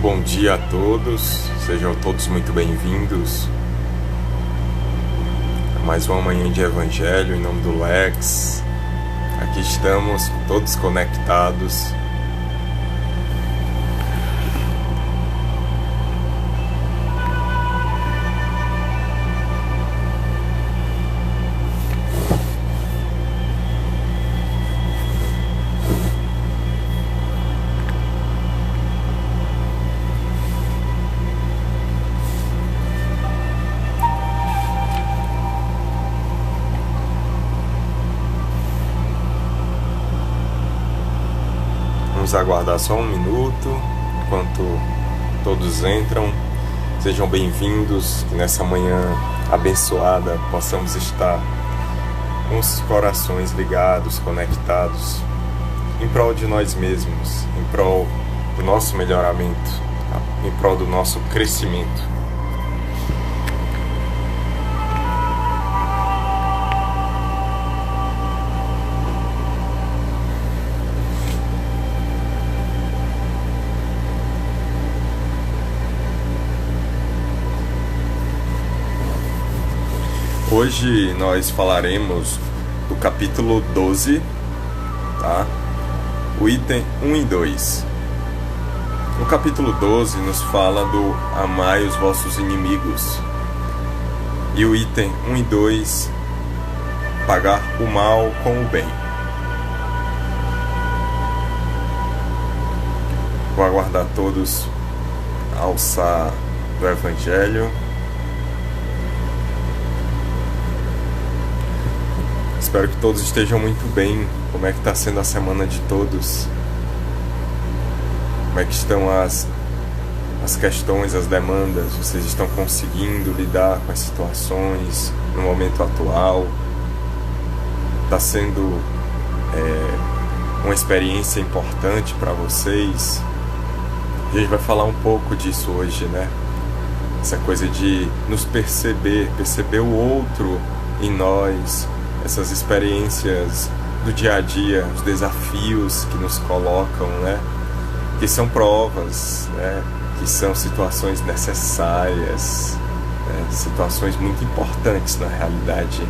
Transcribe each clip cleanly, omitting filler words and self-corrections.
bom dia a todos, sejam todos muito bem-vindos a mais uma manhã de Evangelho em nome do Lex. Aqui estamos todos conectados. Vamos aguardar só um minuto enquanto todos entram. Sejam bem-vindos, que nessa manhã abençoada possamos estar com os corações ligados, conectados, em prol de nós mesmos, em prol do nosso melhoramento, em prol do nosso crescimento. Hoje nós falaremos do capítulo 12, tá? O item 1 e 2. No capítulo 12 nos fala do amai os vossos inimigos. E o item 1 e 2, pagar o mal com o bem. Vou aguardar todos alçar do Evangelho. Espero que todos estejam muito bem. Como é que está sendo a semana de todos? Como é que estão as questões, as demandas? Vocês estão conseguindo lidar com as situações no momento atual? Está sendo uma experiência importante para vocês? A gente vai falar um pouco disso hoje, né? Essa coisa de nos perceber o outro em nós, essas experiências do dia a dia, os desafios que nos colocam, né? Que são provas, né? Que são situações necessárias, né? Situações muito importantes na realidade,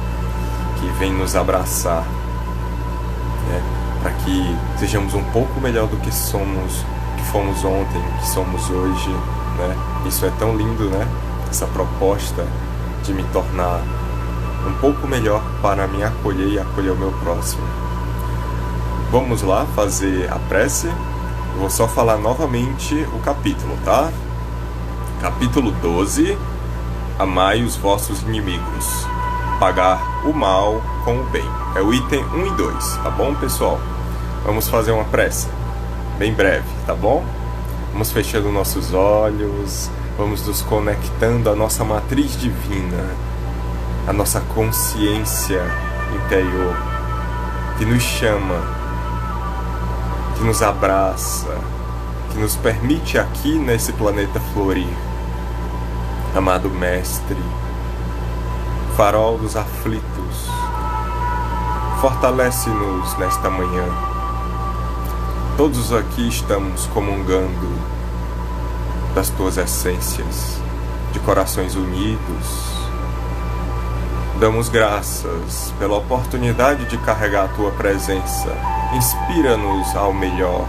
que vêm nos abraçar, né? Para que sejamos um pouco melhor do que fomos ontem, que somos hoje, né? Isso é tão lindo, né? Essa proposta de me tornar um pouco melhor para me acolher e acolher o meu próximo. Vamos lá fazer a prece. Eu vou só falar novamente o capítulo, tá? Capítulo 12. Amai os vossos inimigos. Pagar o mal com o bem. É o item 1 e 2, tá bom, pessoal? Vamos fazer uma prece bem breve, tá bom? Vamos fechando nossos olhos, vamos nos conectando à nossa matriz divina, a nossa consciência interior, que nos chama, que nos abraça, que nos permite aqui nesse planeta florir. Amado Mestre, farol dos aflitos, fortalece-nos nesta manhã. Todos aqui estamos comungando das tuas essências, de corações unidos. Damos graças pela oportunidade de carregar a Tua presença. Inspira-nos ao melhor.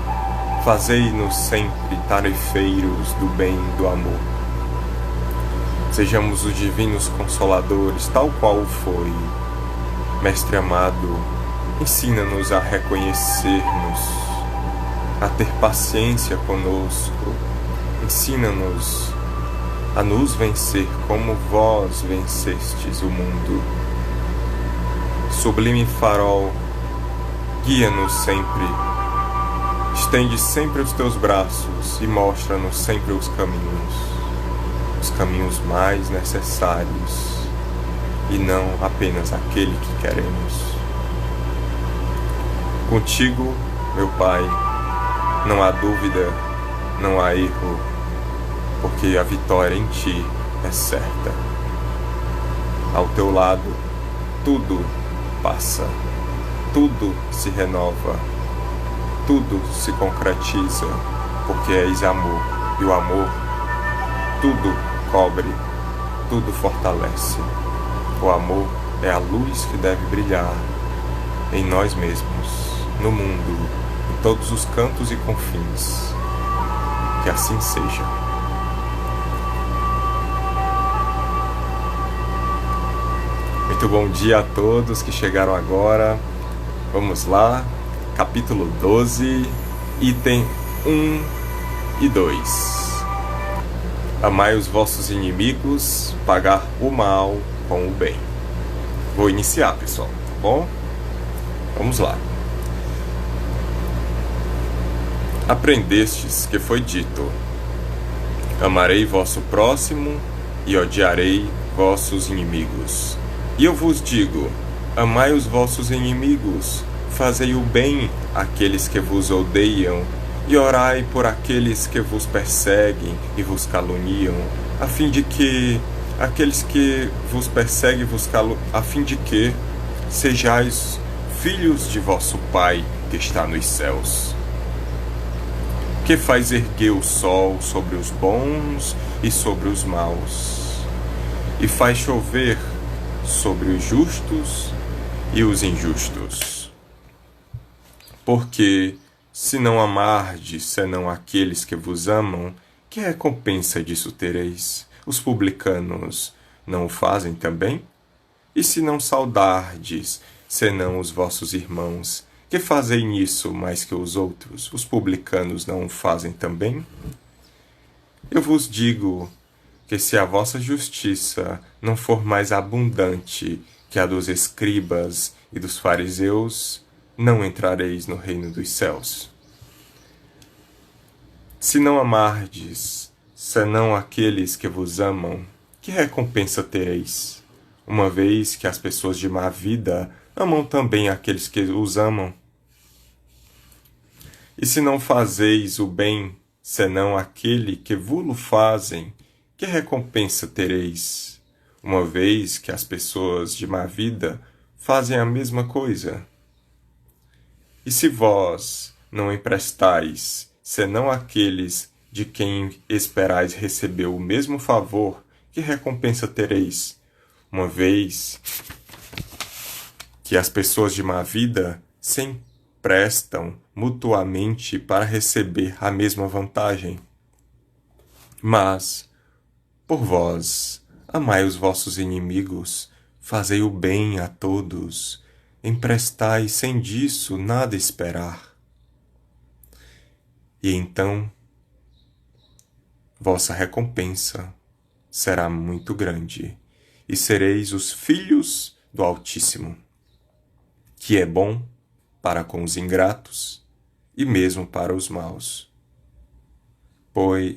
Fazei-nos sempre tarefeiros do bem e do amor. Sejamos os divinos consoladores, tal qual foi. Mestre amado, ensina-nos a reconhecer-nos, a ter paciência conosco. Ensina-nos a nos vencer como vós vencestes o mundo. Sublime farol, guia-nos sempre, estende sempre os teus braços e mostra-nos sempre os caminhos mais necessários e não apenas aquele que queremos. Contigo, meu Pai, não há dúvida, não há erro, porque a vitória em Ti é certa. Ao Teu lado, tudo passa, tudo se renova, tudo se concretiza, porque és amor. E o amor tudo cobre, tudo fortalece. O amor é a luz que deve brilhar em nós mesmos, no mundo, em todos os cantos e confins. Que assim seja. Muito bom dia a todos que chegaram agora. Vamos lá, capítulo 12, item 1 e 2. Amai os vossos inimigos, pagar o mal com o bem. Vou iniciar, pessoal, tá bom? Vamos lá. Aprendestes que foi dito: amarei vosso próximo e odiarei vossos inimigos. E eu vos digo: amai os vossos inimigos, fazei o bem àqueles que vos odeiam, e orai por aqueles que vos perseguem e vos caluniam, a fim de que aqueles que vos perseguem e vos caluniam, a fim de que sejais filhos de vosso Pai que está nos céus, que faz erguer o sol sobre os bons e sobre os maus, e faz chover sobre os justos e os injustos. Porque se não amardes senão aqueles que vos amam, que recompensa disso tereis? Os publicanos não o fazem também? E se não saudardes senão os vossos irmãos, que fazem nisso mais que os outros? Os publicanos não o fazem também? Eu vos digo que se a vossa justiça não for mais abundante que a dos escribas e dos fariseus, não entrareis no reino dos céus. Se não amardes senão aqueles que vos amam, que recompensa tereis? Uma vez que as pessoas de má vida amam também aqueles que os amam. E se não fazeis o bem senão aquele que vo-lo fazem, que recompensa tereis? Uma vez que as pessoas de má vida fazem a mesma coisa. E se vós não emprestais, senão aqueles de quem esperais receber o mesmo favor, que recompensa tereis? Uma vez que as pessoas de má vida se emprestam mutuamente para receber a mesma vantagem. Mas, por vós, amai os vossos inimigos, fazei o bem a todos, emprestai sem disso nada esperar. E então, vossa recompensa será muito grande, e sereis os filhos do Altíssimo, que é bom para com os ingratos e mesmo para os maus.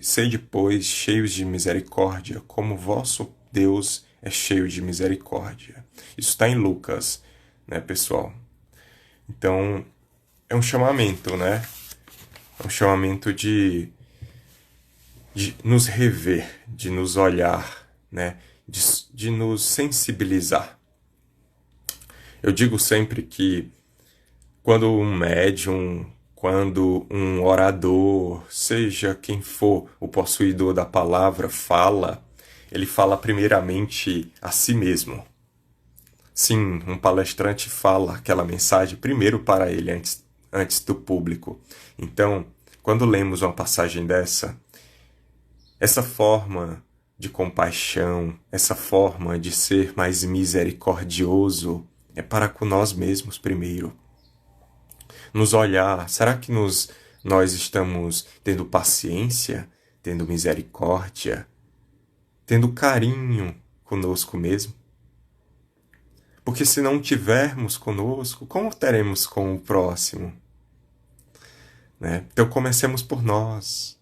Sede, pois, cheios de misericórdia, como vosso Deus é cheio de misericórdia. Isso está em Lucas, né, pessoal? Então, é um chamamento, né? É um chamamento de nos rever, de nos olhar, né? De nos sensibilizar. Eu digo sempre que quando um médium, quando um orador, seja quem for o possuidor da palavra, fala, ele fala primeiramente a si mesmo. Sim, um palestrante fala aquela mensagem primeiro para ele, antes do público. Então, quando lemos uma passagem essa forma de compaixão, essa forma de ser mais misericordioso, é para com nós mesmos primeiro. Nos olhar, será que nós estamos tendo paciência, tendo misericórdia, tendo carinho conosco mesmo? Porque se não tivermos conosco, como teremos com o próximo? Né? Então comecemos por nós,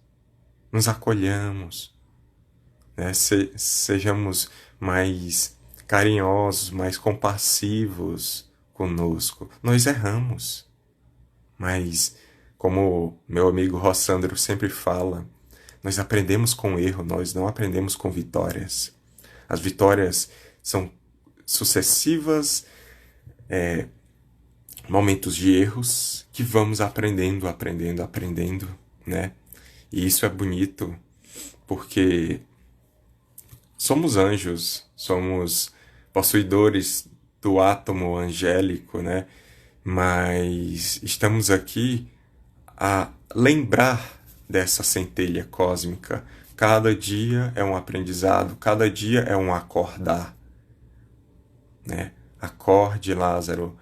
nos acolhamos, né? Sejamos mais carinhosos, mais compassivos conosco. Nós erramos, mas como meu amigo Rossandro sempre fala, nós aprendemos com erro, nós não aprendemos com vitórias. As vitórias são sucessivas momentos de erros que vamos aprendendo, né? E isso é bonito, porque somos anjos, somos possuidores do átomo angélico, né? Mas estamos aqui a lembrar dessa centelha cósmica. Cada dia é um aprendizado, cada dia é um acordar, né? Acorde, Lázaro,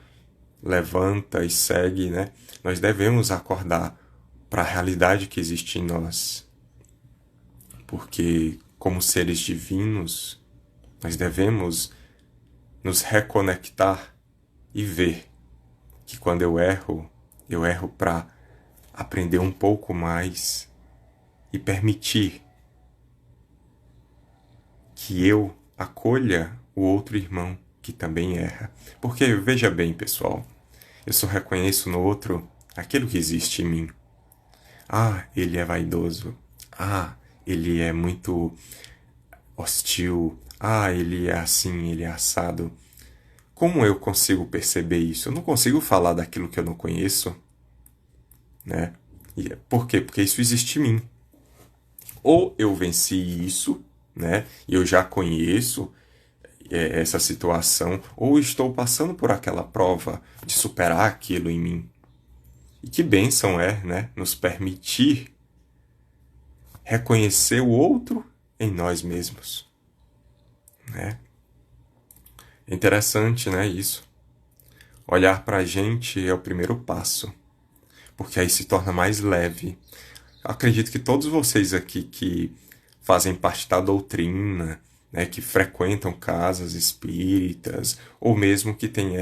levanta e segue, né? Nós devemos acordar para a realidade que existe em nós, porque como seres divinos, nós devemos nos reconectar e ver que quando eu erro para aprender um pouco mais e permitir que eu acolha o outro irmão que também erra. Porque, veja bem, pessoal, eu só reconheço no outro aquilo que existe em mim. Ah, ele é vaidoso. Ah, ele é muito hostil. Ah, ele é assim, ele é assado. Como eu consigo perceber isso? Eu não consigo falar daquilo que eu não conheço, né? Por quê? Porque isso existe em mim. Ou eu venci isso, né? E eu já conheço essa situação, ou estou passando por aquela prova de superar aquilo em mim. E que bênção é, né? Nos permitir reconhecer o outro em nós mesmos, né? É interessante, né, isso. Olhar para a gente é o primeiro passo, porque aí se torna mais leve. Acredito que todos vocês aqui que fazem parte da doutrina, né, que frequentam casas espíritas, ou mesmo que têm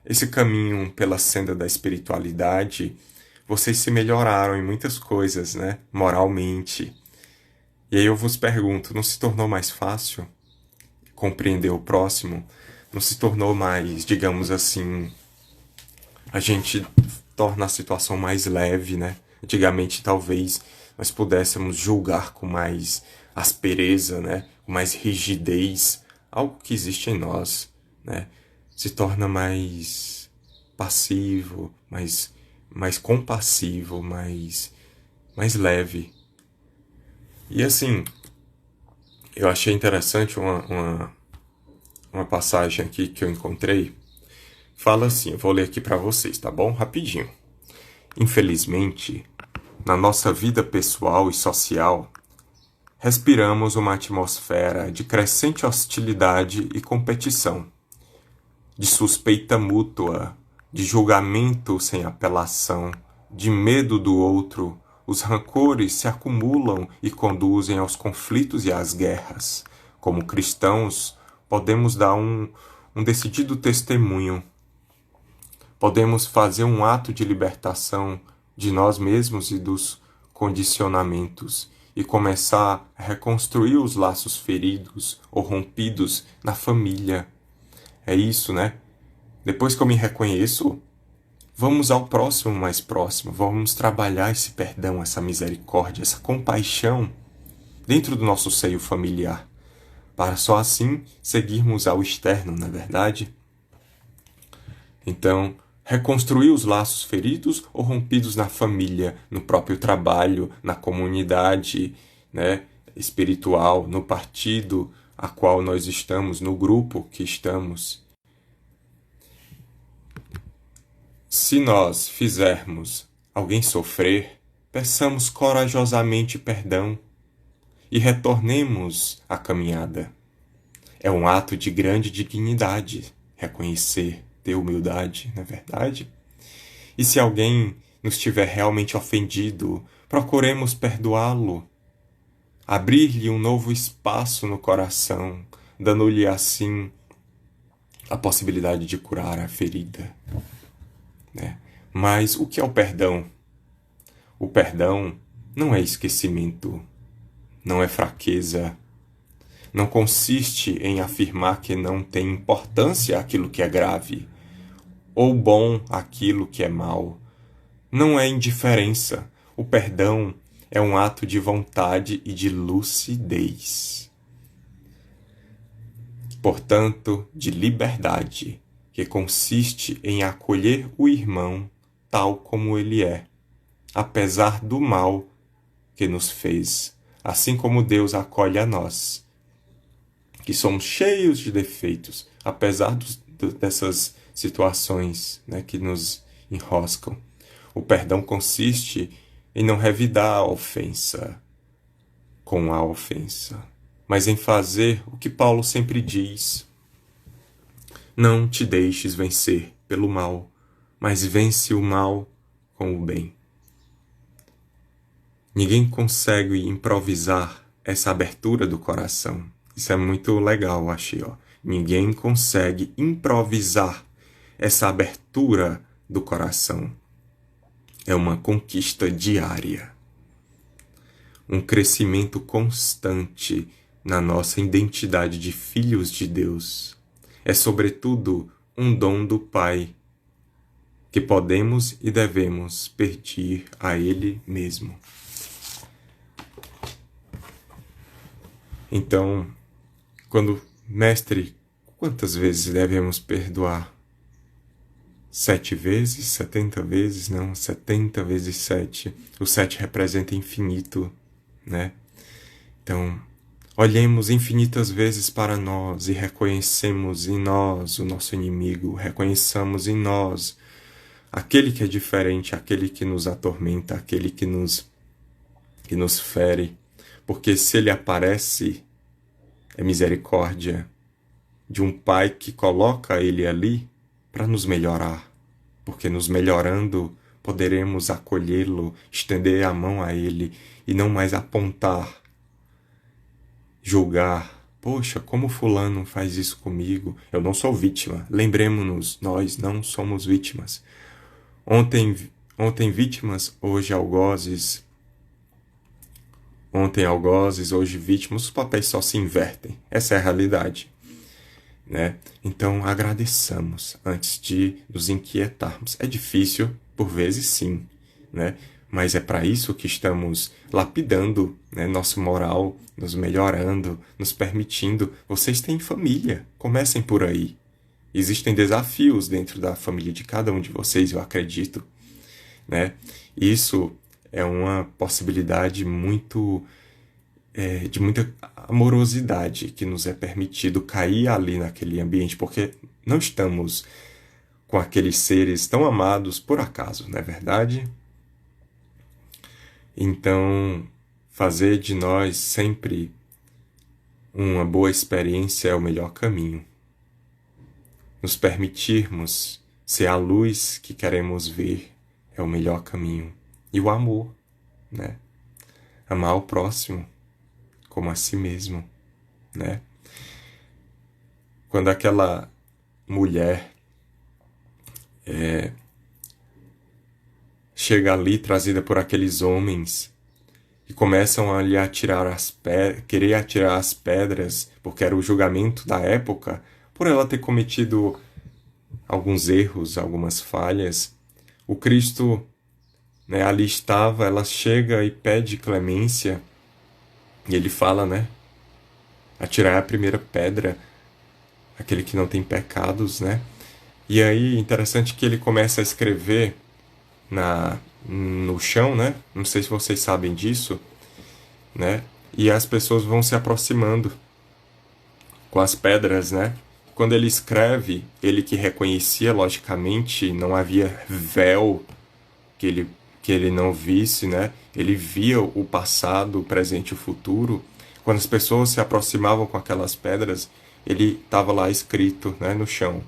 esse caminho pela senda da espiritualidade, vocês se melhoraram em muitas coisas, né, moralmente. E aí eu vos pergunto, não se tornou mais fácil compreender o próximo? Não se tornou mais, digamos assim, a gente torna a situação mais leve, né? Antigamente, talvez, nós pudéssemos julgar com mais aspereza, né? Com mais rigidez, algo que existe em nós, né? Se torna mais passivo, mais compassivo, mais leve. E assim, eu achei interessante uma passagem aqui que eu encontrei. Fala assim, eu vou ler aqui para vocês, tá bom? Rapidinho. Infelizmente, na nossa vida pessoal e social, respiramos uma atmosfera de crescente hostilidade e competição, de suspeita mútua, de julgamento sem apelação, de medo do outro. Os rancores se acumulam e conduzem aos conflitos e às guerras. Como cristãos, podemos dar um decidido testemunho. Podemos fazer um ato de libertação de nós mesmos e dos condicionamentos e começar a reconstruir os laços feridos ou rompidos na família. É isso, né? Depois que eu me reconheço, vamos ao próximo mais próximo, vamos trabalhar esse perdão, essa misericórdia, essa compaixão dentro do nosso seio familiar, para só assim seguirmos ao externo, não é verdade? Então, reconstruir os laços feridos ou rompidos na família, no próprio trabalho, na comunidade, né, espiritual, no partido a qual nós estamos, no grupo que estamos. Se nós fizermos alguém sofrer, peçamos corajosamente perdão e retornemos à caminhada. É um ato de grande dignidade reconhecer, ter humildade, não é verdade? E se alguém nos tiver realmente ofendido, procuremos perdoá-lo, abrir-lhe um novo espaço no coração, dando-lhe assim a possibilidade de curar a ferida, né? Mas o que é o perdão? O perdão não é esquecimento, não é fraqueza, não consiste em afirmar que não tem importância aquilo que é grave, ou bom aquilo que é mal. Não é indiferença. O perdão é um ato de vontade e de lucidez. Portanto, de liberdade, que consiste em acolher o irmão tal como ele é, apesar do mal que nos fez, Assim como Deus acolhe a nós, que somos cheios de defeitos, apesar dessas situações, né, que nos enroscam. O perdão consiste em não revidar a ofensa com a ofensa, mas em fazer o que Paulo sempre diz: não te deixes vencer pelo mal, mas vence o mal com o bem. Ninguém consegue improvisar essa abertura do coração. Isso é muito legal, achei. Ninguém consegue improvisar essa abertura do coração. É uma conquista diária. Um crescimento constante na nossa identidade de filhos de Deus. É, sobretudo, um dom do Pai, que podemos e devemos pedir a Ele mesmo. Então, mestre, quantas vezes devemos perdoar? 7 vezes? 70 vezes? Não, 70 vezes 7. O 7 representa infinito, né? Então, olhemos infinitas vezes para nós e reconhecemos em nós o nosso inimigo, reconheçamos em nós aquele que é diferente, aquele que nos atormenta, aquele que nos fere. Porque se ele aparece, é misericórdia de um Pai que coloca ele ali para nos melhorar. Porque nos melhorando, poderemos acolhê-lo, estender a mão a ele e não mais apontar, julgar. Poxa, como fulano faz isso comigo? Eu não sou vítima. Lembremos-nos, nós não somos vítimas. Ontem vítimas, hoje algozes. Ontem algozes, hoje vítimas. Os papéis só se invertem. Essa é a realidade, né? Então agradeçamos antes de nos inquietarmos. É difícil, por vezes sim, né? Mas é para isso que estamos lapidando, né, nosso moral, nos melhorando, nos permitindo. Vocês têm família, comecem por aí. Existem desafios dentro da família de cada um de vocês, eu acredito, né? Isso é uma possibilidade de muita amorosidade que nos é permitido cair ali naquele ambiente, porque não estamos com aqueles seres tão amados por acaso, não é verdade? Então, fazer de nós sempre uma boa experiência é o melhor caminho. Nos permitirmos ser a luz que queremos ver é o melhor caminho. E o amor, né? Amar o próximo como a si mesmo, né? Quando aquela mulher chega ali trazida por aqueles homens e começam a lhe querer atirar as pedras, porque era o julgamento da época, por ela ter cometido alguns erros, algumas falhas, o Cristo, né, ali estava, ela chega e pede clemência, e ele fala, né, atirar a primeira pedra, aquele que não tem pecados, né? E aí, interessante que ele começa a escrever no chão, né? Não sei se vocês sabem disso, né? E as pessoas vão se aproximando com as pedras, né? Quando ele escreve, ele que reconhecia, logicamente, não havia véu que ele não visse, né? Ele via o passado, o presente e o futuro. Quando as pessoas se aproximavam com aquelas pedras, ele estava lá escrito, né, no chão: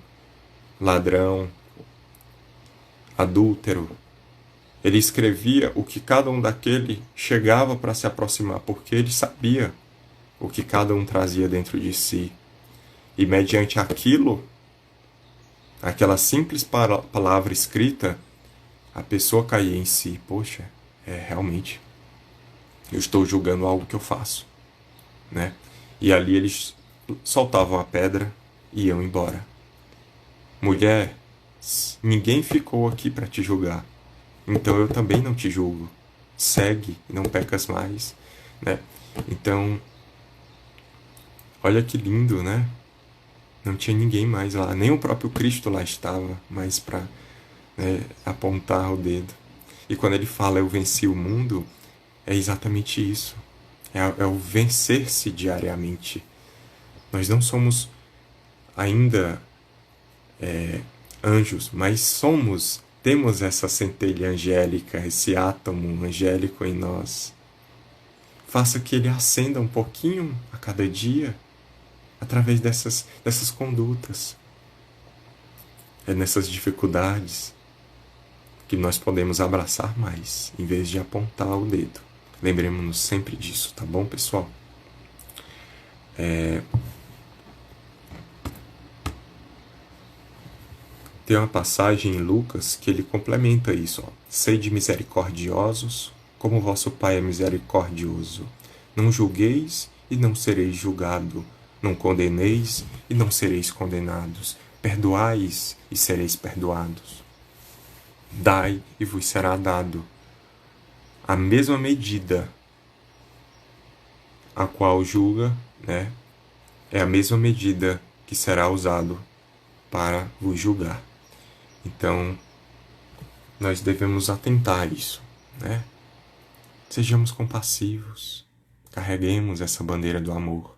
ladrão, adúltero. Ele escrevia o que cada um daquele chegava para se aproximar, porque ele sabia o que cada um trazia dentro de si. E mediante aquilo, aquela simples palavra escrita, a pessoa caía em si. Poxa, realmente, eu estou julgando algo que eu faço, né? E ali eles soltavam a pedra e iam embora. Mulher, ninguém ficou aqui para te julgar, então eu também não te julgo. Segue e não pecas mais, né? Então, olha que lindo, né? Não tinha ninguém mais lá, nem o próprio Cristo lá estava mais para, né, apontar o dedo. E quando ele fala eu venci o mundo, é exatamente isso. é o vencer-se diariamente. Nós não somos ainda anjos, mas temos essa centelha angélica, esse átomo angélico em nós. Faça que ele acenda um pouquinho a cada dia através dessas condutas. É nessas dificuldades que nós podemos abraçar mais, em vez de apontar o dedo. Lembremos-nos sempre disso, tá bom, pessoal? Tem uma passagem em Lucas que ele complementa isso. Sede misericordiosos, como vosso Pai é misericordioso. Não julgueis e não sereis julgado. Não condeneis e não sereis condenados. Perdoais e sereis perdoados. Dai e vos será dado. A mesma medida a qual julga, né, é a mesma medida que será usado para vos julgar. Então, nós devemos atentar a isso, né? Sejamos compassivos, carreguemos essa bandeira do amor.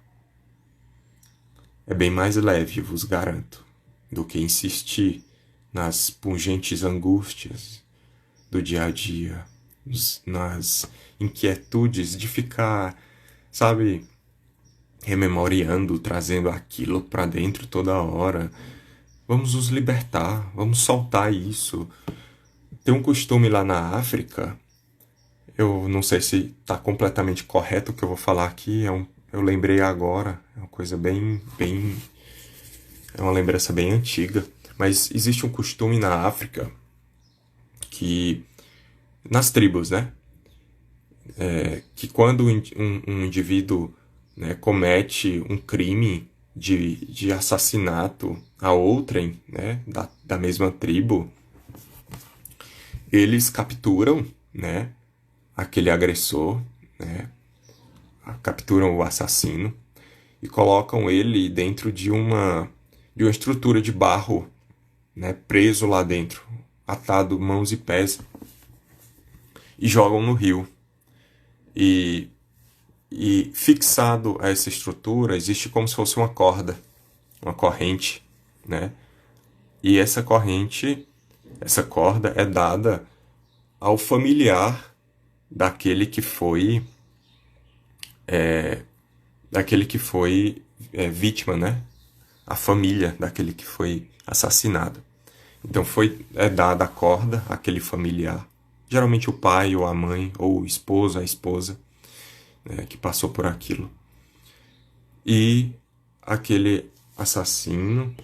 É bem mais leve, vos garanto, do que insistir nas pungentes angústias do dia a dia, nas inquietudes de ficar, sabe, rememoriando, trazendo aquilo para dentro toda hora. Vamos nos libertar, vamos soltar isso. Tem um costume lá na África, eu não sei se está completamente correto o que eu vou falar aqui, eu lembrei agora, é uma coisa é uma lembrança bem antiga, mas existe um costume na África que, nas tribos, né, que quando um indivíduo, né, comete um crime de assassinato a outrem, né, da mesma tribo, eles capturam, né, aquele agressor, né, capturam o assassino e colocam ele dentro de uma estrutura de barro, né, preso lá dentro, atado mãos e pés, e jogam no rio. E fixado a essa estrutura existe como se fosse uma corda, uma corrente, né? E essa corda é dada ao familiar daquele que foi vítima, né? A família daquele que foi assassinado. Então é dada a corda àquele familiar, geralmente o pai ou a mãe, ou o esposo, a esposa, né, que passou por aquilo. E aquele assassino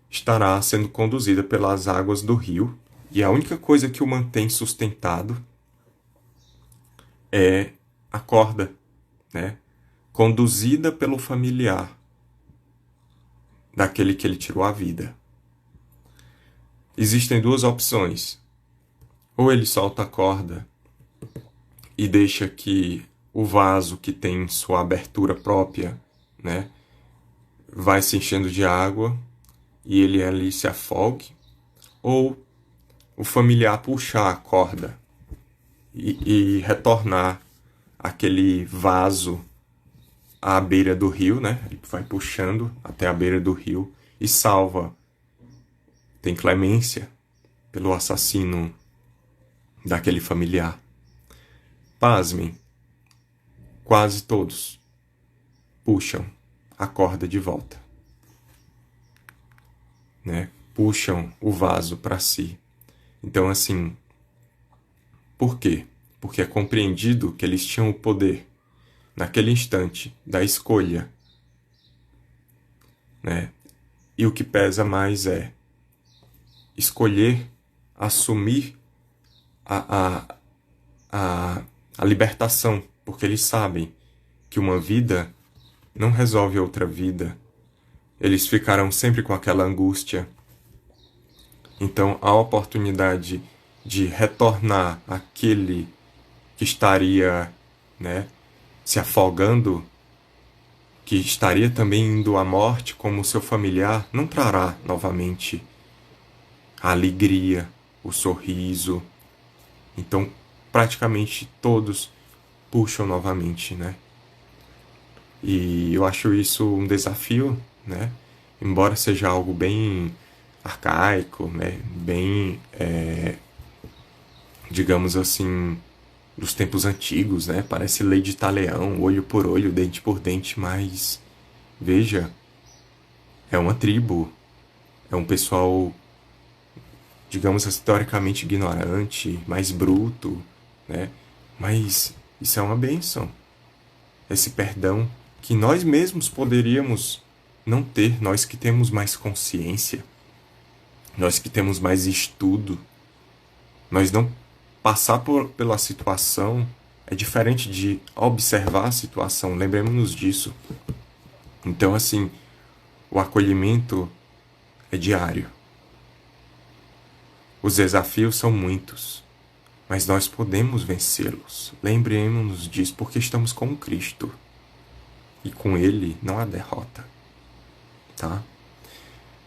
estará sendo conduzido pelas águas do rio, e a única coisa que o mantém sustentado é a corda, né, conduzida pelo familiar daquele que ele tirou a vida. Existem duas opções. Ou ele solta a corda e deixa que o vaso, que tem sua abertura própria, né, vai se enchendo de água e ele ali se afogue, ou o familiar puxar a corda e retornar aquele vaso à beira do rio, né? Ele vai puxando até a beira do rio e salva. Tem clemência pelo assassino daquele familiar. Pasmem, quase todos puxam a corda de volta, né? Puxam o vaso para si. Então, assim, por quê? Porque é compreendido que eles tinham o poder, naquele instante, da escolha, né? E o que pesa mais é escolher assumir a libertação, porque eles sabem que uma vida não resolve outra vida. Eles ficarão sempre com aquela angústia. Então, a oportunidade de retornar àquele que estaria, né, se afogando, que estaria também indo à morte como seu familiar, não trará novamente a alegria, o sorriso. Então, praticamente todos puxam novamente, né? E eu acho isso um desafio, né? Embora seja algo bem arcaico, né? Bem, digamos assim, dos tempos antigos, né? Parece lei de Talião, olho por olho, dente por dente, mas veja, é uma tribo, é um pessoal, digamos assim, teoricamente ignorante, mais bruto, né? Mas isso é uma bênção. Esse perdão que nós mesmos poderíamos não ter, nós que temos mais consciência, nós que temos mais estudo, nós não passar pela situação é diferente de observar a situação, lembremos-nos disso. Então, assim, o acolhimento é diário. Os desafios são muitos, mas nós podemos vencê-los. Lembremos-nos disso porque estamos com Cristo. E com Ele não há derrota. Tá?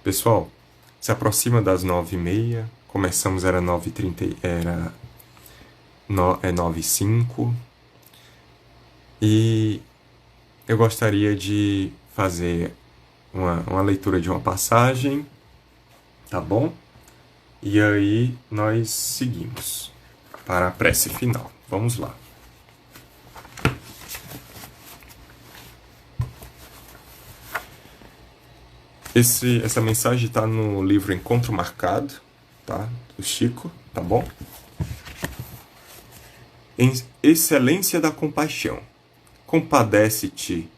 Pessoal, se aproxima das 9h30. Começamos, era 9h30, era 9h05. E eu gostaria de fazer uma leitura de uma passagem, tá bom? E aí nós seguimos para a prece final. Vamos lá. Essa mensagem está no livro Encontro Marcado, tá? Do Chico, tá bom? Em excelência da compaixão, compadece-te,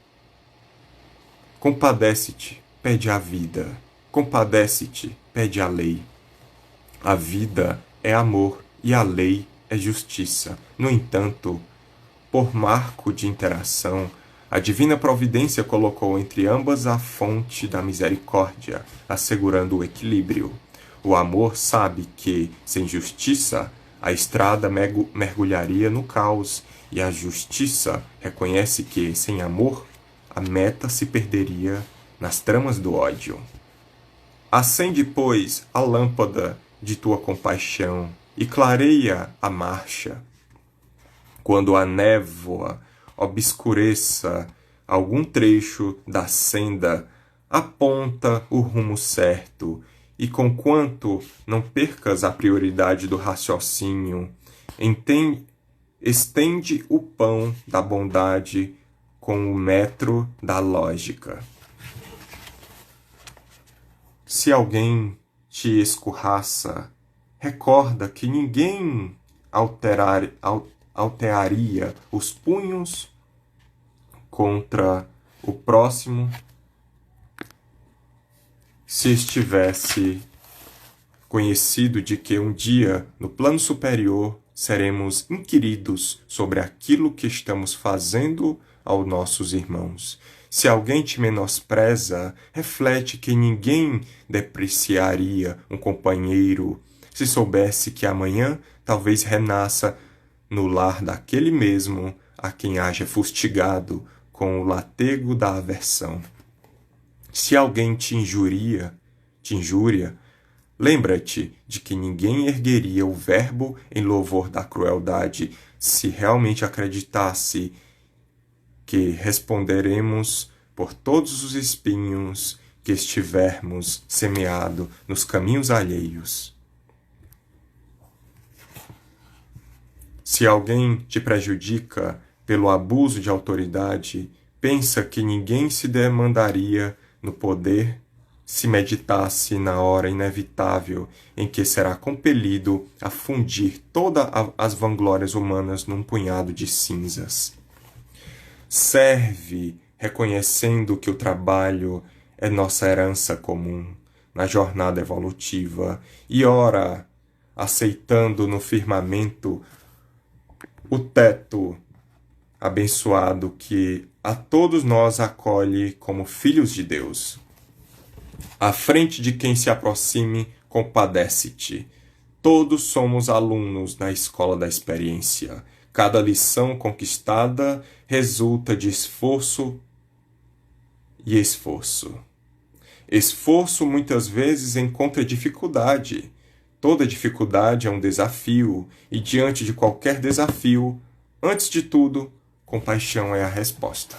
pede a vida, compadece-te, pede a lei. A vida é amor e a lei é justiça. No entanto, por marco de interação, a divina providência colocou entre ambas a fonte da misericórdia, assegurando o equilíbrio. O amor sabe que, sem justiça, a estrada mergulharia no caos, e a justiça reconhece que, sem amor, a meta se perderia nas tramas do ódio. Acende, pois, a lâmpada de tua compaixão e clareia a marcha. Quando a névoa obscureça algum trecho da senda, aponta o rumo certo, e conquanto não percas a prioridade do raciocínio, estende o pão da bondade com o metro da lógica. Se alguém te escorraça, recorda que ninguém alteraria os punhos contra o próximo se estivesse conhecido de que um dia, no plano superior, seremos inquiridos sobre aquilo que estamos fazendo aos nossos irmãos. Se alguém te menospreza, reflete que ninguém depreciaria um companheiro se soubesse que amanhã talvez renasça no lar daquele mesmo a quem haja fustigado com o latego da aversão. Se alguém te injúria, lembra-te de que ninguém ergueria o verbo em louvor da crueldade se realmente acreditasse que responderemos por todos os espinhos que estivermos semeado nos caminhos alheios. Se alguém te prejudica pelo abuso de autoridade, pensa que ninguém se demandaria no poder se meditasse na hora inevitável em que será compelido a fundir todas as vanglórias humanas num punhado de cinzas. Serve reconhecendo que o trabalho é nossa herança comum na jornada evolutiva e ora aceitando no firmamento o teto abençoado que a todos nós acolhe como filhos de Deus. À frente de quem se aproxime, compadece-te. Todos somos alunos na escola da experiência. Cada lição conquistada resulta de esforço e esforço. Esforço muitas vezes encontra dificuldade. Toda dificuldade é um desafio, e diante de qualquer desafio, antes de tudo, compaixão é a resposta.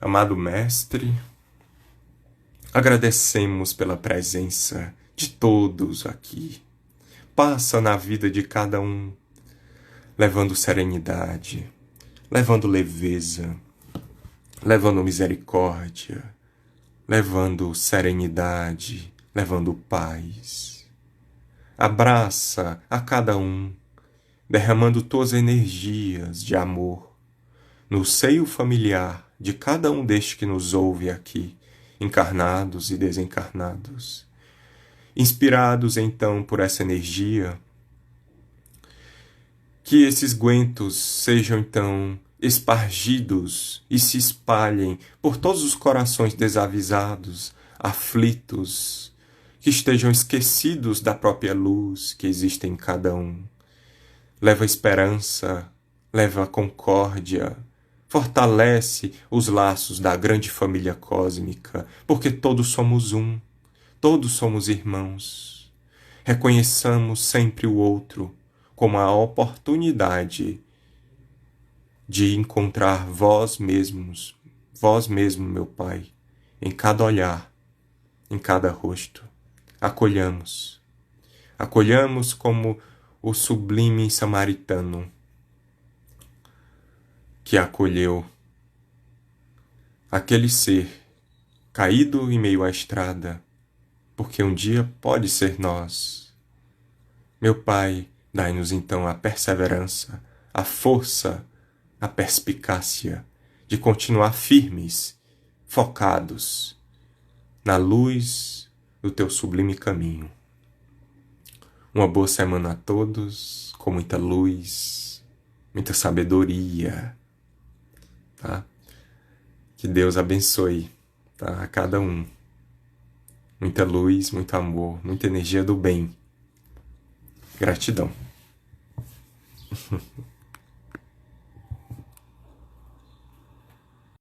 Amado Mestre, agradecemos pela presença de todos aqui. Passa na vida de cada um, levando serenidade, levando leveza, levando misericórdia, levando serenidade, levando paz. Abraça a cada um, derramando tuas energias de amor no seio familiar de cada um destes que nos ouve aqui, encarnados e desencarnados. Inspirados então por essa energia, que esses guentos sejam então espargidos e se espalhem por todos os corações desavisados, aflitos, que estejam esquecidos da própria luz que existe em cada um. Leva esperança, leva concórdia, fortalece os laços da grande família cósmica, porque todos somos um, todos somos irmãos. Reconheçamos sempre o outro como a oportunidade de encontrar vós mesmos, vós mesmo, meu Pai, em cada olhar, em cada rosto. Acolhamos. Acolhamos como o sublime samaritano que acolheu aquele ser caído em meio à estrada, porque um dia pode ser nós. Meu Pai, dai-nos então a perseverança, a força, a perspicácia de continuar firmes, focados na luz do teu sublime caminho. Uma boa semana a todos, com muita luz, muita sabedoria, tá? Que Deus abençoe, tá? A cada um. Muita luz, muito amor, muita energia do bem. Gratidão.